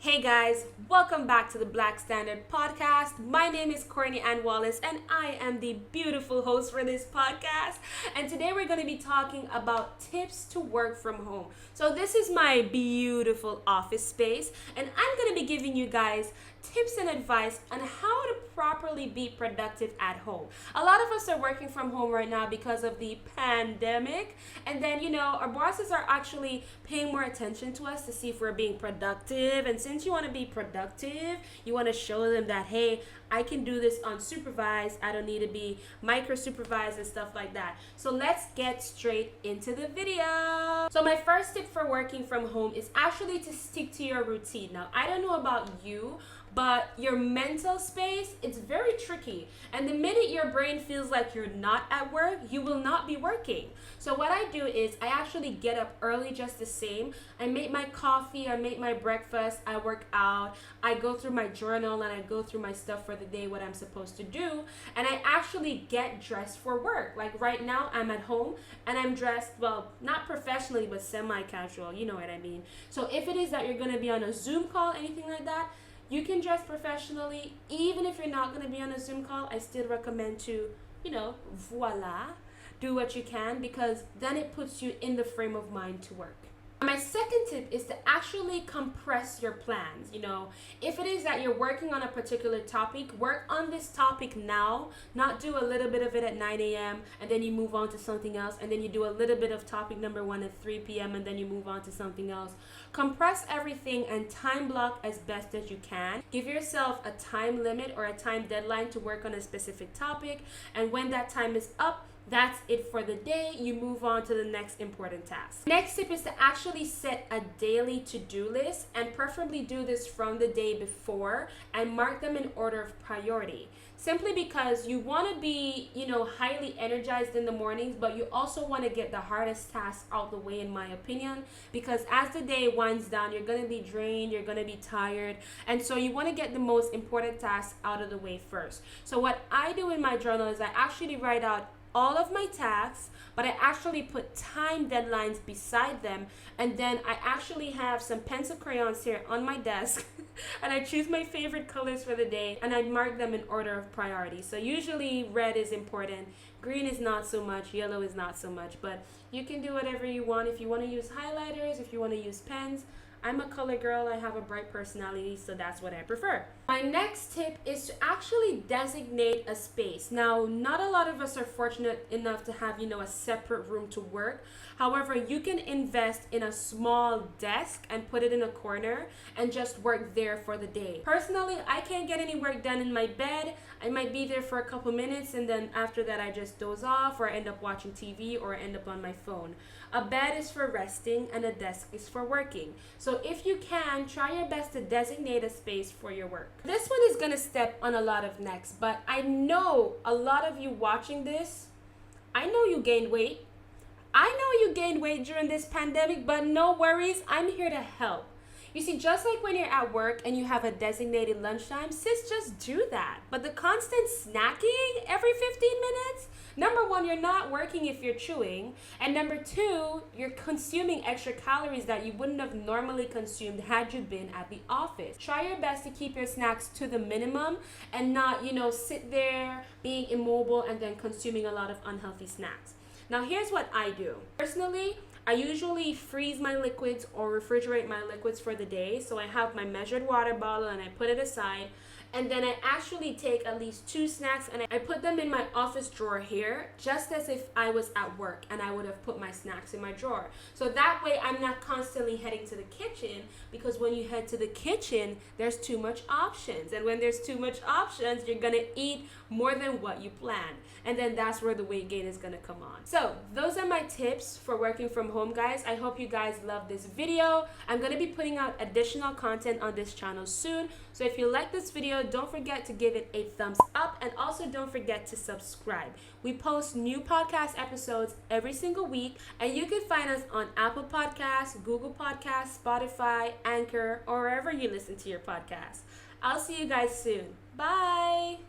Hey guys, welcome back to the Black Standard Podcast. My name is Courtney Ann Wallace and I am the beautiful host for this podcast. And today we're going to be talking about tips to work from home. So this is my beautiful office space and I'm going to be giving you guys tips and advice on how to properly be productive at home. A lot of us are working from home right now because of the pandemic, and then our bosses are actually paying more attention to us to see if we're being productive. And since you want to be productive, you want to show them that, hey, I can do this unsupervised. I don't need to be micro supervised and stuff like that. So let's get straight into the video. So my first tip for working from home is actually to stick to your routine. Now, I don't know about you, but your mental space, it's very tricky. And the minute your brain feels like you're not at work, you will not be working. So what I do is I actually get up early just the same. I make my coffee, I make my breakfast, I work out, I go through my journal and I go through my stuff for the day, what I'm supposed to do. And I actually get dressed for work. Like right now, I'm at home and I'm dressed, well, not professionally, but semi-casual. You know what I mean? So if it is that you're going to be on a Zoom call, anything like that, you can dress professionally. Even if you're not going to be on a Zoom call, I still recommend to, voila, do what you can, because then it puts you in the frame of mind to work. My second tip is to actually compress your plans. If it is that you're working on a particular topic, work on this topic now, not do a little bit of it at 9 a.m. and then you move on to something else, and then you do a little bit of topic number 1 at 3 p.m. and then you move on to something else. Compress everything and time block as best as you can. Give yourself a time limit or a time deadline to work on a specific topic, and when that time is up, that's it for the day. You move on to the next important task. Next tip is to actually set a daily to-do list, and preferably do this from the day before and mark them in order of priority. Simply because you want to be, highly energized in the mornings, but you also want to get the hardest tasks out the way, in my opinion, because as the day winds down, you're going to be drained, you're going to be tired, and so you want to get the most important tasks out of the way first. So what I do in my journal is I actually write out all of my tasks, but I actually put time deadlines beside them, and then I actually have some pencil crayons here on my desk and I choose my favorite colors for the day and I mark them in order of priority. So usually red is important, green is not so much, yellow is not so much, but you can do whatever you want. If you want to use highlighters, if you want to use pens, I'm a color girl, I have a bright personality, so that's what I prefer. My next tip is to actually designate a space. Now, not a lot of us are fortunate enough to have, a separate room to work. However, you can invest in a small desk and put it in a corner and just work there for the day. Personally, I can't get any work done in my bed. I might be there for a couple minutes and then after that I just doze off, or I end up watching TV, or I end up on my phone. A bed is for resting and a desk is for working. So if you can, try your best to designate a space for your work. This one is going to step on a lot of necks, but I know a lot of you watching this, I know you gained weight. I know you gained weight during this pandemic, but no worries, I'm here to help. You see, just like when you're at work and you have a designated lunchtime, sis, just do that. But the constant snacking every 15 minutes, number one, you're not working if you're chewing. And number two, you're consuming extra calories that you wouldn't have normally consumed had you been at the office. Try your best to keep your snacks to the minimum and not, sit there being immobile and then consuming a lot of unhealthy snacks. Now, here's what I do. Personally, I usually freeze my liquids or refrigerate my liquids for the day. So I have my measured water bottle and I put it aside. And then I actually take at least 2 snacks and I put them in my office drawer here, just as if I was at work and I would have put my snacks in my drawer. So that way I'm not constantly heading to the kitchen, because when you head to the kitchen, there's too much options. And when there's too much options, you're gonna eat more than what you planned. And then that's where the weight gain is gonna come on. So those are my tips for working from home, guys. I hope you guys love this video. I'm gonna be putting out additional content on this channel soon. So if you like this video, don't forget to give it a thumbs up, and also don't forget to subscribe. We post new podcast episodes every single week, and you can find us on Apple Podcasts, Google Podcasts, Spotify, Anchor, or wherever you listen to your podcasts. I'll see you guys soon. Bye!